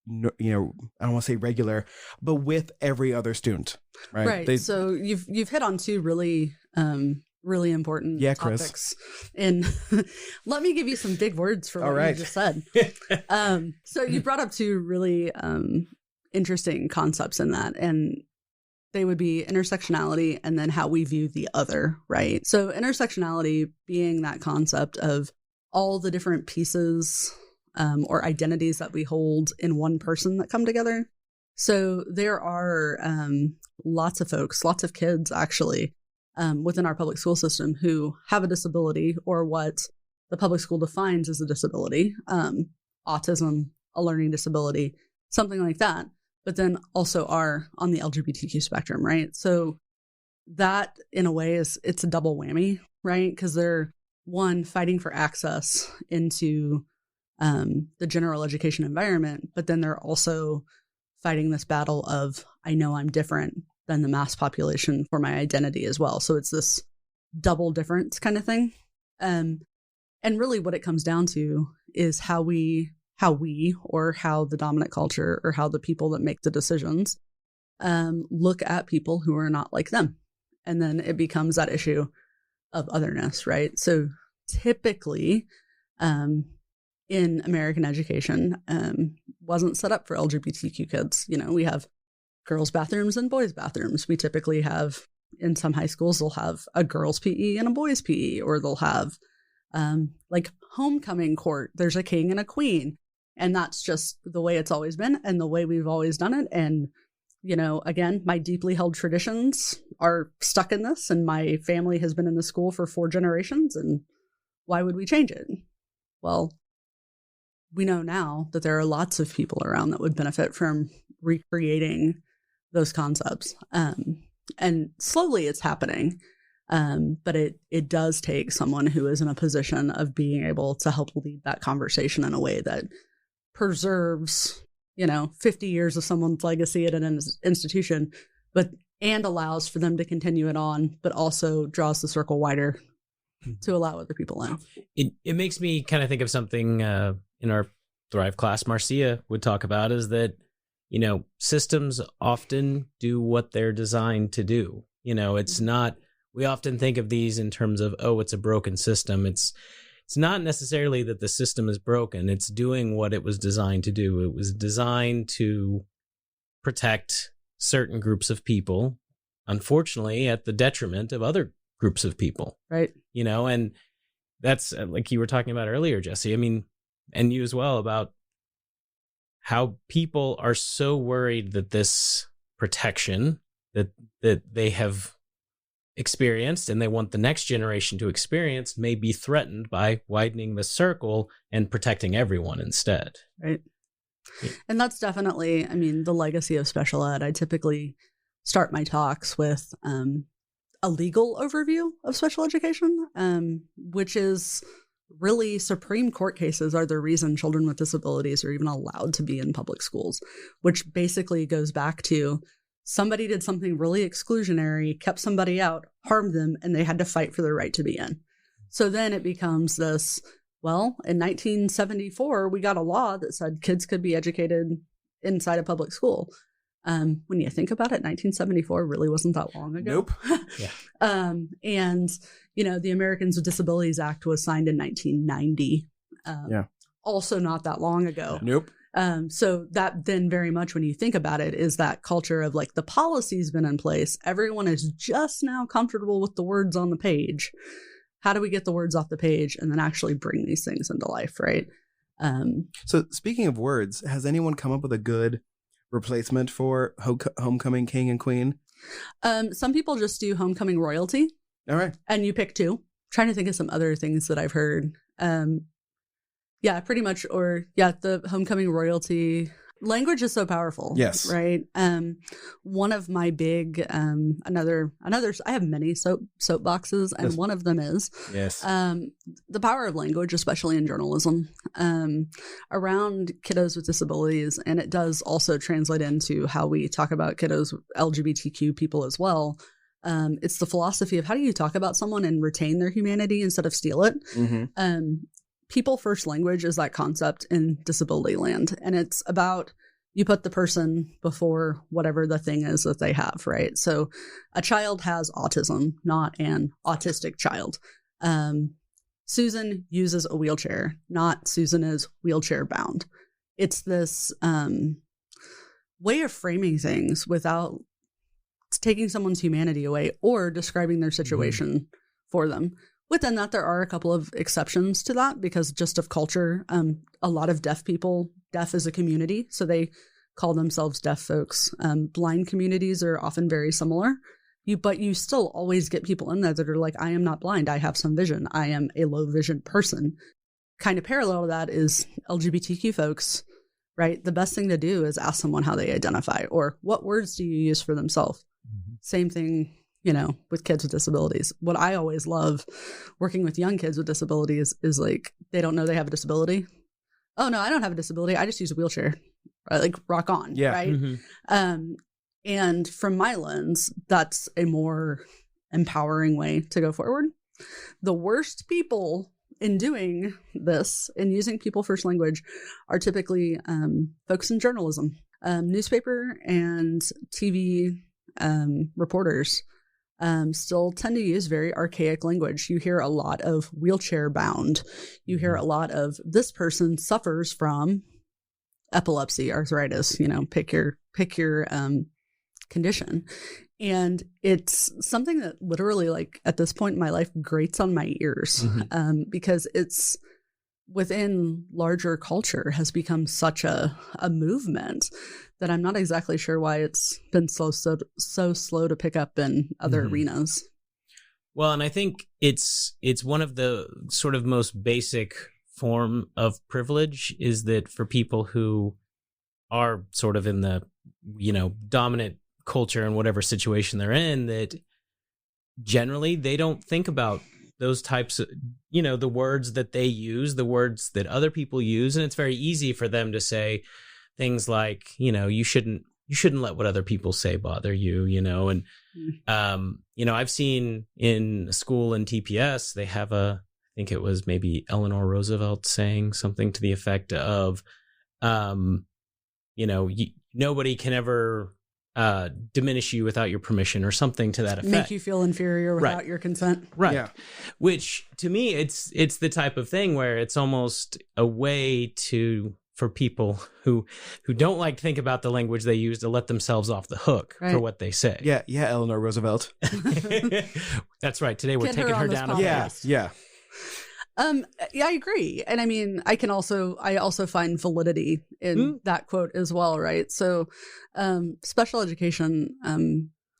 I don't want to say regular, but with every other student, right? Right. So you've hit on two really important topics. And let me give you some big words for what you just said. So you brought up two really interesting concepts in that, and they would be intersectionality and then how we view the other, right? So intersectionality being that concept of all the different pieces or identities that we hold in one person that come together. So there are lots of folks, lots of kids actually, within our public school system who have a disability, or what the public school defines as a disability, autism, a learning disability, something like that, but then also are on the LGBTQ spectrum, right? So that in a way it's a double whammy, right? Because they're, one, fighting for access into the general education environment, but then they're also fighting this battle of, I know I'm different than the mass population for my identity as well. So it's this double difference kind of thing. And really what it comes down to is how we, or how the dominant culture, or how the people that make the decisions look at people who are not like them. And then it becomes that issue of otherness, right? So typically, in American education, wasn't set up for LGBTQ kids. We have girls' bathrooms and boys' bathrooms. We typically have, in some high schools, they'll have a girls' PE and a boys' PE, or they'll have like homecoming court. There's a king and a queen. And that's just the way it's always been and the way we've always done it. And again, my deeply held traditions are stuck in this, and my family has been in the school for 4 generations, and why would we change it? Well, we know now that there are lots of people around that would benefit from recreating those concepts. And slowly it's happening. But it does take someone who is in a position of being able to help lead that conversation in a way that preserves, 50 years of someone's legacy at an institution, and allows for them to continue it on, but also draws the circle wider to allow other people in. It makes me kind of think of something in our Thrive class Marcia would talk about, is that, systems often do what they're designed to do. It's not, we often think of these in terms of, oh, it's a broken system. It's not necessarily that the system is broken. It's doing what it was designed to do. It was designed to protect certain groups of people, unfortunately, at the detriment of other groups of people. Right. And that's like you were talking about earlier, Jesse. I mean, and you as well, about how people are so worried that this protection that they have experienced and they want the next generation to experience may be threatened by widening the circle and protecting everyone instead. Right. And that's definitely, the legacy of special ed. I typically start my talks with a legal overview of special education, which is really Supreme Court cases are the reason children with disabilities are even allowed to be in public schools, which basically goes back to somebody did something really exclusionary, kept somebody out, harmed them, and they had to fight for their right to be in. So then it becomes this, well, in 1974, we got a law that said kids could be educated inside a public school. When you think about it, 1974 really wasn't that long ago. Nope. Yeah. And, the Americans with Disabilities Act was signed in 1990. Also not that long ago. Nope. So that then very much, when you think about it, is that culture of like the policy's been in place. Everyone is just now comfortable with the words on the page. How do we get the words off the page and then actually bring these things into life, right? So speaking of words, has anyone come up with a good replacement for homecoming king and queen? Some people just do homecoming royalty. All right. And you pick 2. I'm trying to think of some other things that I've heard. Pretty much. Or the homecoming royalty. Language is so powerful. Yes. Right. One of my big, another, I have many soapboxes, and one of them is, yes, the power of language, especially in journalism, around kiddos with disabilities. And it does also translate into how we talk about kiddos, LGBTQ people as well. It's the philosophy of how do you talk about someone and retain their humanity instead of steal it? Mm-hmm. People first language is that concept in disability land. And it's about you put the person before whatever the thing is that they have, right? So a child has autism, not an autistic child. Susan uses a wheelchair, not Susan is wheelchair bound. It's this way of framing things without taking someone's humanity away or describing their situation for them. Within that, there are a couple of exceptions to that because just of culture, a lot of deaf people, deaf is a community, so they call themselves deaf folks. Blind communities are often very similar, but you still always get people in there that are like, I am not blind, I have some vision, I am a low vision person. Kind of parallel to that is LGBTQ folks, right? The best thing to do is ask someone how they identify or what words do you use for themselves. Mm-hmm. Same thing, with kids with disabilities. What I always love working with young kids with disabilities is like, they don't know they have a disability. Oh no, I don't have a disability. I just use a wheelchair. Like rock on. Yeah. Right. Mm-hmm. And from my lens, that's a more empowering way to go forward. The worst people in doing this and using people first language are typically folks in journalism, newspaper and TV reporters. Still tend to use very archaic language. You hear a lot of wheelchair bound. You hear a lot of this person suffers from epilepsy, arthritis, pick your condition. And it's something that literally, like at this point in my life, grates on my ears because it's within larger culture has become such a movement that I'm not exactly sure why it's been so slow to pick up in other arenas. Well, and I think it's one of the sort of most basic form of privilege is that for people who are sort of in the, dominant culture in whatever situation they're in, that generally they don't think about those types of, the words that they use, the words that other people use. And it's very easy for them to say things like, you shouldn't let what other people say bother you, and, I've seen in school in TPS, they have I think it was maybe Eleanor Roosevelt saying something to the effect of, nobody can ever diminish you without your permission or something to that effect. Make you feel inferior without your consent. Right. Yeah. Which to me, it's the type of thing where it's almost a way for people who don't like to think about the language they use to let themselves off the hook for what they say. Yeah. Eleanor Roosevelt. That's right. Today we're taking her down. Yeah. Yeah, I agree. And I mean, I also find validity in that quote as well, right? So special education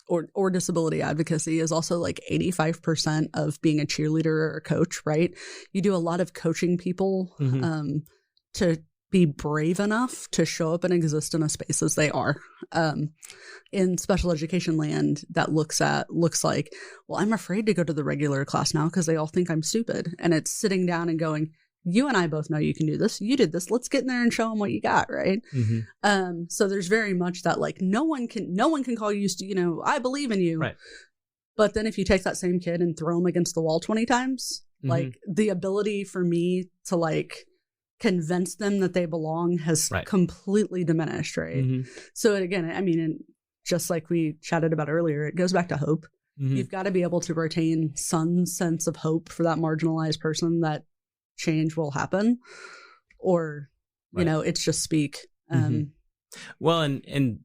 or disability advocacy is also like 85% of being a cheerleader or a coach, right? You do a lot of coaching people to be brave enough to show up and exist in a space as they are. In special education land, that looks like, well, I'm afraid to go to the regular class now because they all think I'm stupid. And it's sitting down and going, you and I both know you can do this. You did this. Let's get in there and show them what you got, right? So there's very much that like no one can call you, I believe in you. Right. But then if you take that same kid and throw him against the wall 20 times, like the ability for me to like convince them that they belong has completely diminished, right? So again, I mean, just like we chatted about earlier, it goes back to hope. You've got to be able to retain some sense of hope for that marginalized person that change will happen, or it's just speak. Well, and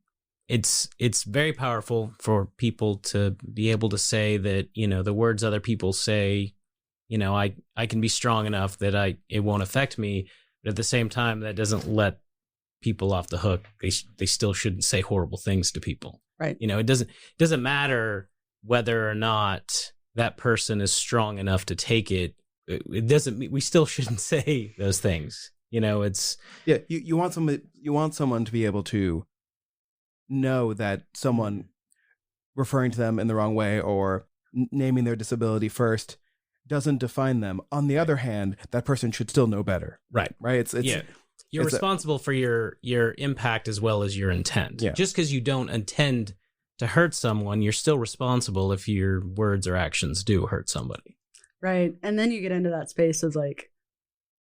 it's very powerful for people to be able to say that the words other people say, I can be strong enough that it won't affect me. But at the same time, that doesn't let people off the hook. They still shouldn't say horrible things to people. Right. It doesn't matter whether or not that person is strong enough to take it. It doesn't. We still shouldn't say those things. It's You want someone to be able to know that someone referring to them in the wrong way or naming their disability first doesn't define them. On the other hand, that person should still know better. Right. It's You're responsible for your impact as well as your intent. Yeah. Just because you don't intend to hurt someone, you're still responsible if your words or actions do hurt somebody. Right. And then you get into that space of like,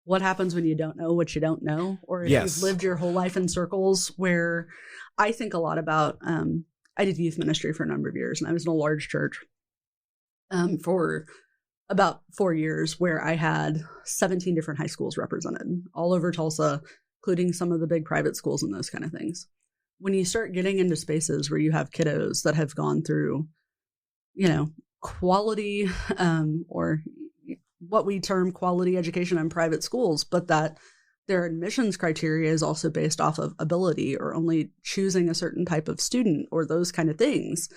what happens when you don't know what you don't know? Or if you've lived your whole life in circles where I think a lot about, I did youth ministry for a number of years and I was in a large church for about 4 years where I had 17 different high schools represented all over Tulsa, including some of the big private schools and those kind of things. When you start getting into spaces where you have kiddos that have gone through, quality or what we term quality education in private schools, but that their admissions criteria is also based off of ability or only choosing a certain type of student or those kind of things.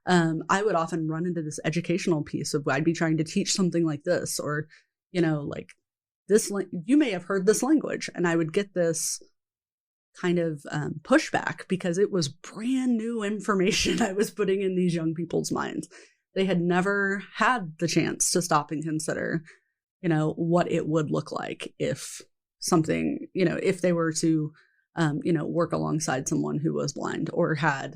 I would often run into this educational piece of I'd be trying to teach something like this, or, like this, you may have heard this language. And I would get this kind of pushback because it was brand new information I was putting in these young people's minds. They had never had the chance to stop and consider, what it would look like if something, if they were to, work alongside someone who was blind or had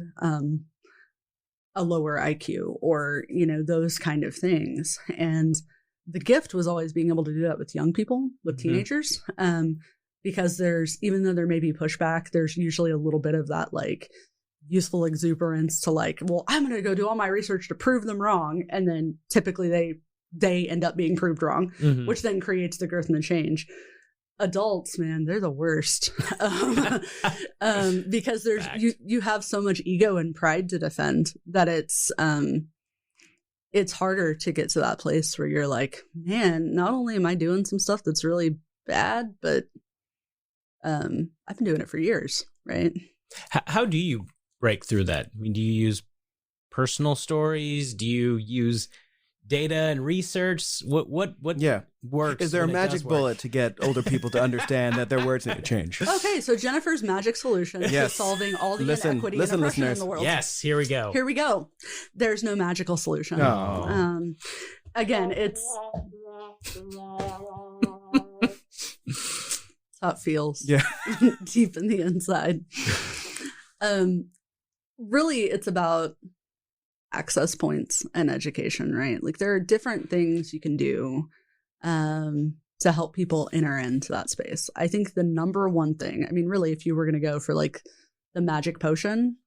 a lower IQ or, those kind of things. And the gift was always being able to do that with young people, with teenagers, because even though there may be pushback, there's usually a little bit of that like youthful exuberance to like, well, I'm going to go do all my research to prove them wrong. And then typically they end up being proved wrong, which then creates the growth and the change. Adults, man, they're the worst because there's you have so much ego and pride to defend that it's harder to get to that place where you're like, man, not only am I doing some stuff that's really bad, but I've been doing it for years, right? How do you break through that? I mean, do you use personal stories? Do you use data and research? What works? Is there a magic bullet to get older people to understand that their words need to change? Okay, so Jennifer's magic solution to solving all the inequity and oppression listeners. in the world. Yes, here we go. Here we go. There's no magical solution. Oh. Again, it's how it feels. Yeah. Deep in the inside. Really, it's about access points and education, right? Like there are different things you can do to help people enter into that space. I think the number one thing, I mean, really, if you were going to go for like the magic potion,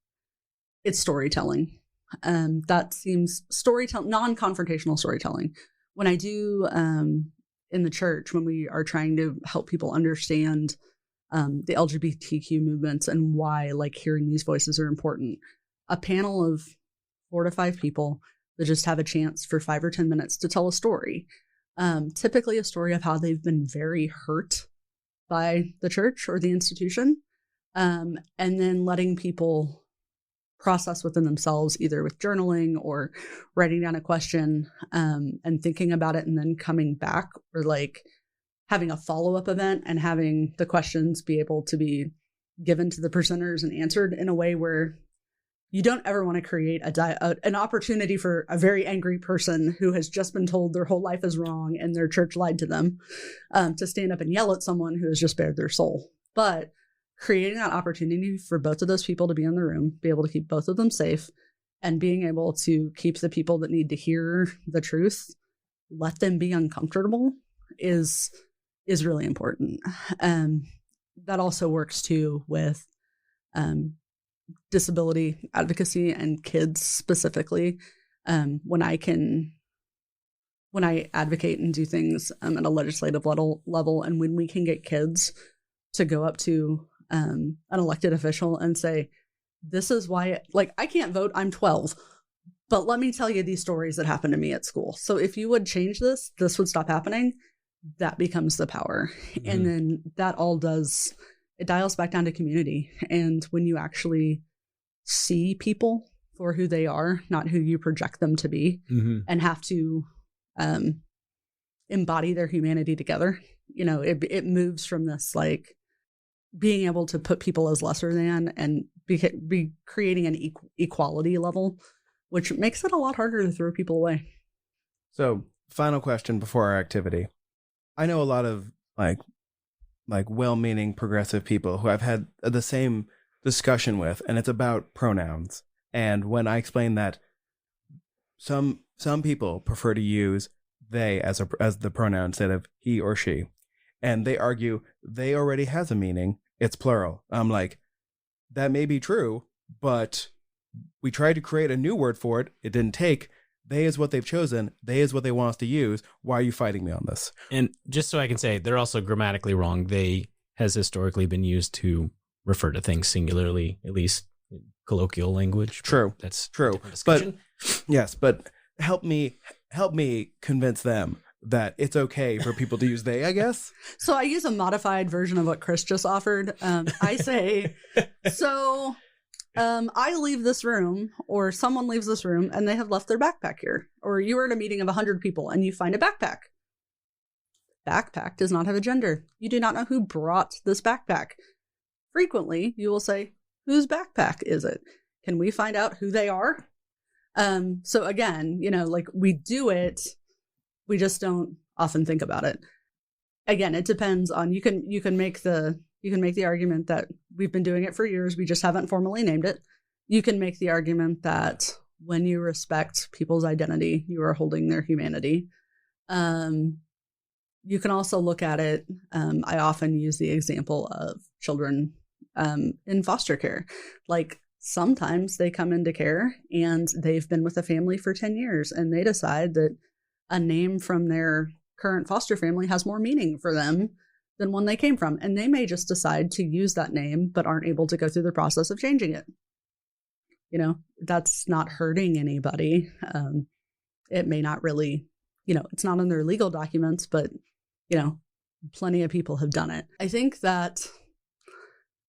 it's storytelling. That seems non-confrontational storytelling. When I do in the church, when we are trying to help people understand the LGBTQ movements and why like hearing these voices are important, a panel of 4 to 5 people that just have a chance for 5 or 10 minutes to tell a story. Typically a story of how they've been very hurt by the church or the institution. And then letting people process within themselves, either with journaling or writing down a question and thinking about it and then coming back, or like having a follow-up event and having the questions be able to be given to the presenters and answered in a way where you don't ever want to create an opportunity for a very angry person who has just been told their whole life is wrong and their church lied to them to stand up and yell at someone who has just bared their soul. But creating that opportunity for both of those people to be in the room, be able to keep both of them safe, and being able to keep the people that need to hear the truth, let them be uncomfortable is really important. That also works too with disability advocacy and kids specifically. When I advocate and do things at a legislative level, and when we can get kids to go up to an elected official and say, this is why, like, I can't vote, I'm 12, but let me tell you these stories that happened to me at school. So if you would change this would stop happening. That becomes the power. Mm-hmm. And then that all does, it dials back down to community. And when you actually see people for who they are, not who you project them to be, mm-hmm. and have to embody their humanity together, you know, it moves from this like being able to put people as lesser than and be creating an equality level, which makes it a lot harder to throw people away. So, final question before our activity. I know a lot of like well-meaning progressive people who I've had the same discussion with, and it's about pronouns. And when I explain that some people prefer to use they as the pronoun instead of he or she, and they argue they already has a meaning, it's plural. I'm like, that may be true, but we tried to create a new word for it. It didn't take. They is what they've chosen. They is what they want us to use. Why are you fighting me on this? And just so I can say, they're also grammatically wrong. They has historically been used to refer to things singularly, at least in colloquial language. True. That's true. But yes, but help me convince them that it's okay for people to use they, I guess. So I use a modified version of what Chris just offered. I say, so I leave this room, or someone leaves this room and they have left their backpack here, or you are at a meeting of 100 people and you find a backpack. Backpack does not have a gender. You do not know who brought this backpack. Frequently, you will say, whose backpack is it? Can we find out who they are? So again, you know, like we do it, we just don't often think about it. Again, it depends on, you can make the argument that we've been doing it for years, we just haven't formally named it. You can make the argument that when you respect people's identity, you are holding their humanity. You can also look at it, I often use the example of children in foster care. Like sometimes they come into care and they've been with a family for 10 years and they decide that a name from their current foster family has more meaning for them than one they came from. And they may just decide to use that name, but aren't able to go through the process of changing it. You know, that's not hurting anybody. It may not really, you know, it's not in their legal documents, but, you know, plenty of people have done it. I think that,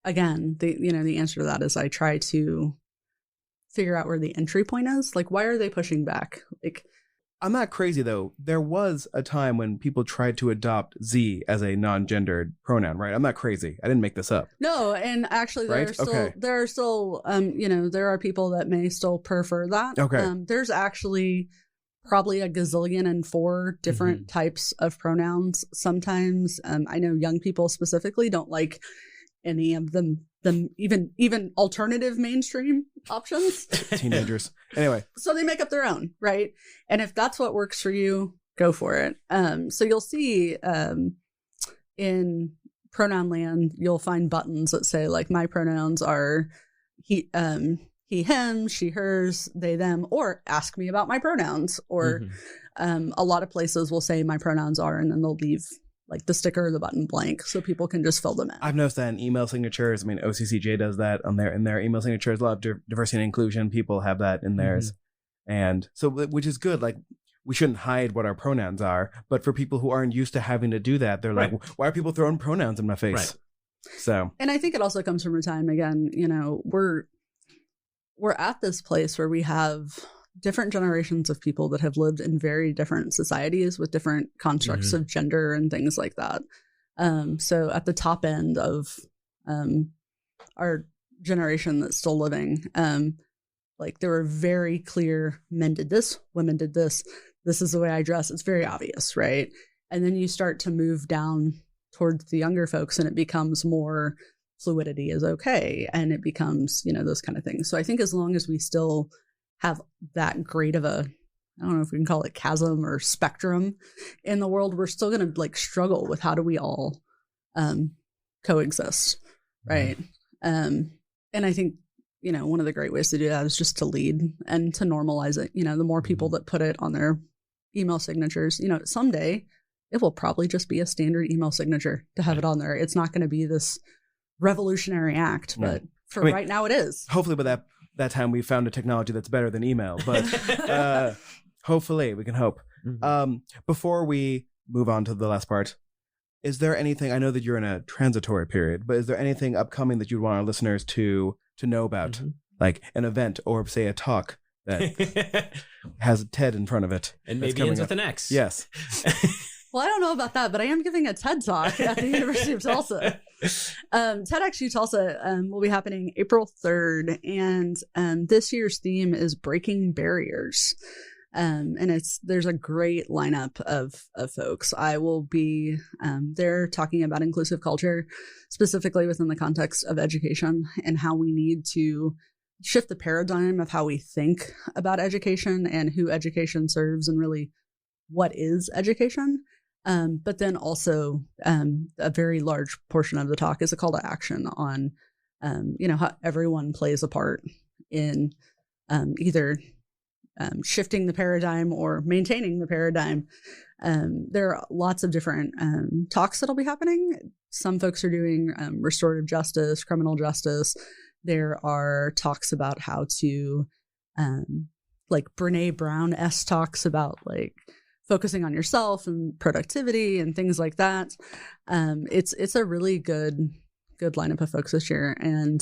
again, the answer to that is I try to figure out where the entry point is. Like, why are they pushing back? Like, I'm not crazy though. There was a time when people tried to adopt Z as a non-gendered pronoun, right? I'm not crazy. I didn't make this up. No, and actually there are still there are people that may still prefer that. Okay. There's actually probably a gazillion and 4 different types of pronouns. Sometimes I know young people specifically don't like any of them even alternative mainstream options. Teenagers. Anyway. So they make up their own, right? And if that's what works for you, go for it. So you'll see in pronoun land, you'll find buttons that say like my pronouns are he, him, she, hers, they, them, or ask me about my pronouns. Or a lot of places will say my pronouns are, and then they'll leave like the sticker or the button blank so people can just fill them in. I've noticed that in email signatures. I mean, OCCJ does that in their email signatures. A lot of diversity and inclusion people have that in theirs. And so, which is good. Like, we shouldn't hide what our pronouns are, but for people who aren't used to having to do that, they're like, why are people throwing pronouns in my face? Right. So, and I think it also comes from a time, again, we're at this place where we have different generations of people that have lived in very different societies with different constructs of gender and things like that. So at the top end of our generation that's still living, like there were very clear men did this, women did this. This is the way I dress. It's very obvious, right? And then you start to move down towards the younger folks, and it becomes more fluidity is okay, and it becomes those kind of things. So I think as long as we still have that great of a, I don't know if we can call it chasm or spectrum in the world, we're still going to like struggle with how do we all coexist, right? And I think one of the great ways to do that is just to lead and to normalize it. The more people that put it on their email signatures, someday it will probably just be a standard email signature to have it on there. It's not going to be this revolutionary act, but right now it is. Hopefully by that time we found a technology that's better than email, but hopefully we can hope. Before we move on to the last part, is there anything, I know that you're in a transitory period, but is there anything upcoming that you'd want our listeners to know about, like an event or say a talk that has TED in front of it and maybe ends with an X? Yes. Well, I don't know about that, but I am giving a TED Talk at the University of Tulsa. TEDx Tulsa will be happening April 3rd, and this year's theme is Breaking Barriers. And there's a great lineup of folks. I will be there talking about inclusive culture, specifically within the context of education and how we need to shift the paradigm of how we think about education and who education serves and really what is education. But then also a very large portion of the talk is a call to action on, how everyone plays a part in either shifting the paradigm or maintaining the paradigm. There are lots of different talks that'll be happening. Some folks are doing restorative justice, criminal justice. There are talks about how to, like Brene Brown-esque talks about like focusing on yourself and productivity and things like that. It's a really good lineup of folks this year. And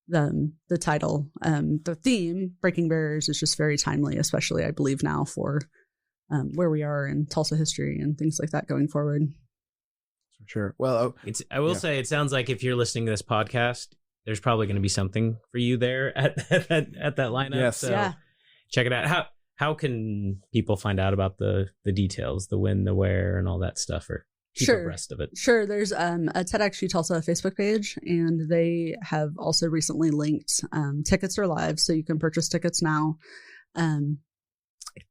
the title, the theme, Breaking Barriers, is just very timely, especially I believe now for where we are in Tulsa history and things like that going forward. Sure. Well, I will say it sounds like if you're listening to this podcast, there's probably going to be something for you there at that lineup. Yes. So check it out. How can people find out about the details, the when, the where, and all that stuff, or keep abreast of it? Sure. There's a TEDx Tulsa Facebook page, and they have also recently linked tickets are live, so you can purchase tickets now. I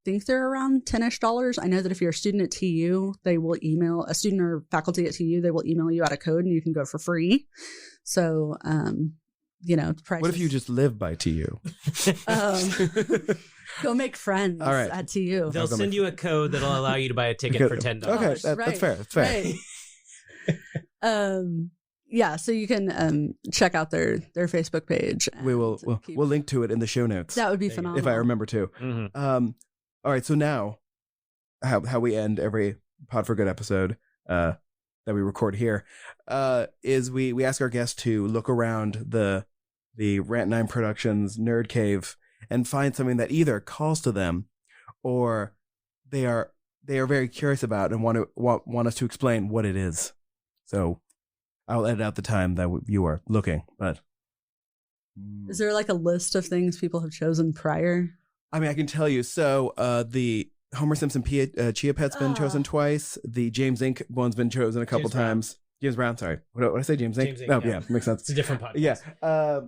think they're around $10-ish. I know that if you're a student at TU, they will email a student or faculty at TU. They will email you out a code, and you can go for free. So, the price. What if you just live by TU? Go make friends at TU. They'll send you a code that'll allow you to buy a ticket for $10. Okay, that's fair. That's fair. Right. So you can check out their Facebook page. We'll link to it in the show notes. That would be phenomenal if I remember to. Mm-hmm. All right. So now, how we end every Pod for Good episode. That that we record here, is we ask our guests to look around the Rant 9 Productions Nerd Cave and find something that either calls to them or they are very curious about and want us to explain what it is. So I'll edit out the time that you are looking, but Is there like a list of things people have chosen prior? I mean, I can tell you. So the Homer Simpson Chia Pet's been chosen twice. The James Inc. one's been chosen a couple times. James Brown, sorry. What did I say? James Inc.? James Inc., Oh, yeah. yeah, makes sense. It's a different podcast. Yeah.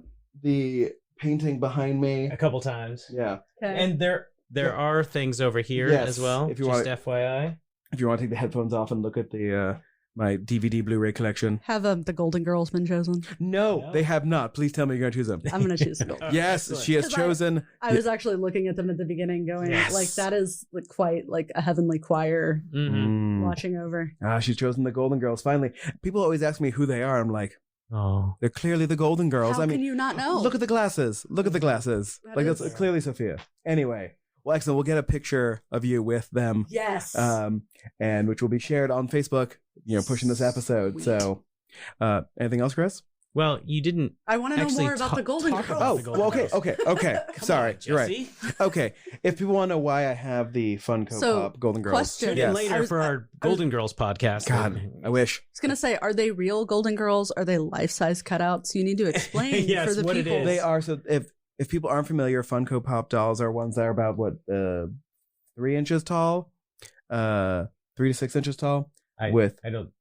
The painting behind me. A couple times. Yeah. Okay. And there are things over here Yes, as well. if you just want- FYI. If you want to take the headphones off and look at the my DVD Blu-ray collection. Have the Golden Girls been chosen? No, they have not. Please tell me you're going to choose them. I'm going to choose the Golden. Yes, Excellent. she has 'Cause chosen. I was actually looking at them at the beginning going, Yes. like, that is like quite like a heavenly choir Mm-hmm. watching over. She's chosen the Golden Girls. Finally, people always ask me who they are. I'm like, Oh. they're clearly the Golden Girls. How I mean, can you not know? look at the glasses. Look at the glasses. That Like is- that's clearly Sophia. Anyway, well, excellent. We'll get a picture of you with them, Yes. and which will be shared on Facebook. Pushing this episode. Sweet. So, anything else, Chris? Well, you didn't I want to know actually more about the Golden talk Girls. about Oh, the Golden well, okay, Girls. okay. Come Sorry, on, you're right. Jesse. Okay, if people want to know why I have the Funko So, Pop Golden Girls, question. Tune yes. in later for our Golden Girls podcast. God, I wish. I was going to say, are they real Golden Girls? Are they life-size cutouts? You need to explain Yes, for the what it people. is. They are. So if people aren't familiar, Funko Pop dolls are ones that are about 3 inches tall, 3 to 6 inches tall. I don't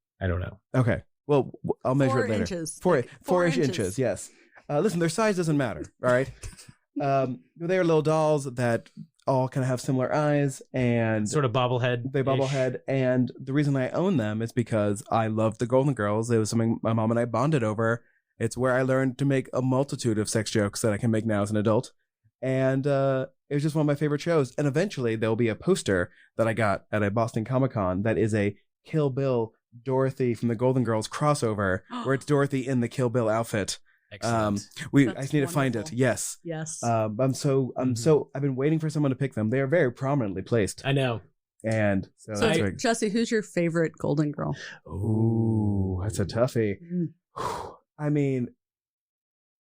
know. Okay, well, I'll measure 4 it later. inches. Four, Like, 4-ish 4 inches. Yes. Listen, their size doesn't matter. All right. They are little dolls that all kind of have similar eyes and Sort of bobblehead. they bobblehead. And the reason I own them is because I love the Golden Girls. It was something my mom and I bonded over. It's where I learned to make a multitude of sex jokes that I can make now as an adult. And it was just one of my favorite shows. And eventually there'll be a poster that I got at a Boston Comic-Con that is a Kill Bill Dorothy from the Golden Girls crossover where it's Dorothy in the Kill Bill outfit. Excellent. I That's just need to find it. wonderful. Yes. Yes. I've been waiting for someone to pick them. They are very prominently placed. I know. And so so, that's big. Jesse, who's your favorite Golden Girl? Ooh, that's a toughie. Mm. I mean,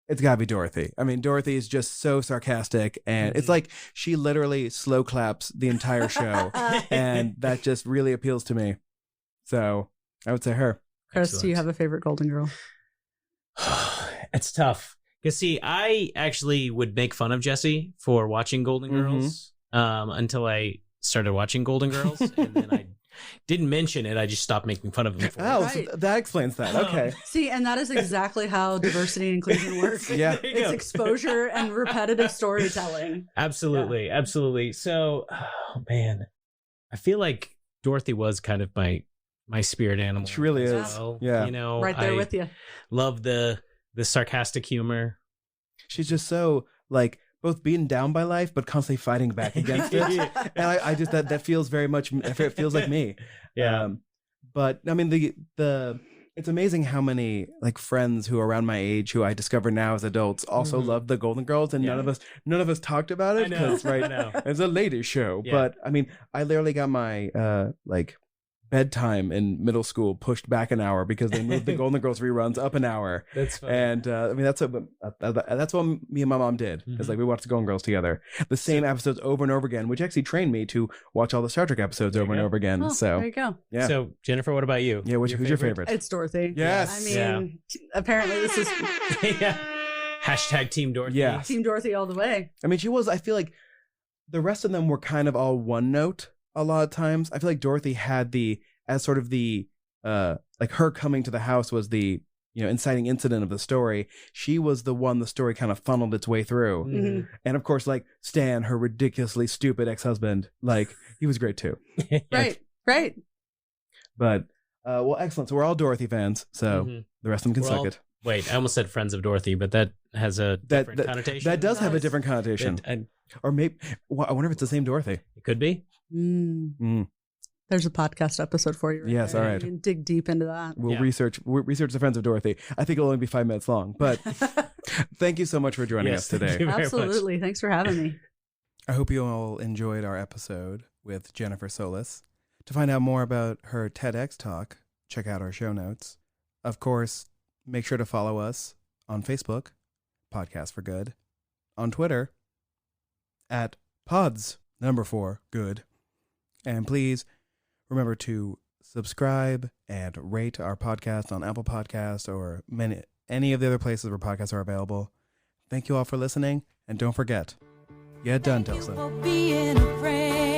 it's gotta be Dorothy. I mean, Dorothy is just so sarcastic, and it's like she literally slow claps the entire show, and that just really appeals to me. So I would say her. Chris, do you Excellent. have a favorite Golden Girl? It's tough. Because, see, I actually would make fun of Jesse for watching Golden Girls until I started watching Golden Girls. And then I didn't mention it. I just stopped making fun of him for Oh, it. Right. so that explains that. Okay. See, and that is exactly how diversity and inclusion works. Yeah. There you It's go. exposure and repetitive storytelling. Absolutely. Absolutely. So, oh, man, I feel like Dorothy was kind of my spirit animal. She really as is. well. Yeah. You know, Right there I with you. love the sarcastic humor. She's just so like both beaten down by life, but constantly fighting back against it. And I just that feels very much. It feels like me. Yeah. But I mean, the it's amazing how many like friends who are around my age who I discover now as adults also Mhm. love the Golden Girls, and Yeah. none of us talked about it I know. because right I know. it's a ladies show. Yeah. But I mean, I literally got my like bedtime in middle school pushed back an hour because they moved the Golden Girls reruns up an hour. That's funny. And I mean that's what me and my mom did. It's Mhm. like we watched the Golden Girls together, the same episodes over and over again, which actually trained me to watch all the Star Trek episodes There you over and go. over again. Oh, so there you go. yeah, So, Jennifer, what about you? yeah. Who's your favorite? It's Dorothy. Yes. I mean, apparently this is Yeah. Hashtag Team Dorothy. Yeah. Team Dorothy all the way. I mean, she was. I feel like the rest of them were kind of all one note a lot of times. I feel like Dorothy had as sort of the like her coming to the house was the inciting incident of the story. She was the one the story kind of funneled its way through. Mhm. And of course, like Stan, her ridiculously stupid ex-husband, like he was great too. Yeah. Right. But well, excellent. So we're all Dorothy fans. So Mhm. the rest of them can We're suck all- it. Wait, I almost said Friends of Dorothy, but that has a different connotation. That does have a does. different connotation. And Or maybe I wonder if it's the same Dorothy. it could be. Mm. There's a podcast episode for you. Right Yes, there. all right. You can dig deep into that. We'll Yeah. research the Friends of Dorothy. I think it'll only be 5 minutes long, but thank you so much for joining Yes, us thank today. you very much. Absolutely. Thanks for having me. I hope you all enjoyed our episode with Jennifer Solis. To find out more about her TEDx talk, check out our show notes. Of course, make sure to follow us on Facebook, Podcast for Good, on Twitter, at pods4good. And please remember to subscribe and rate our podcast on Apple Podcasts or any of the other places where podcasts are available. Thank you all for listening, and don't forget, get done, Telsa. Thank you for being a friend.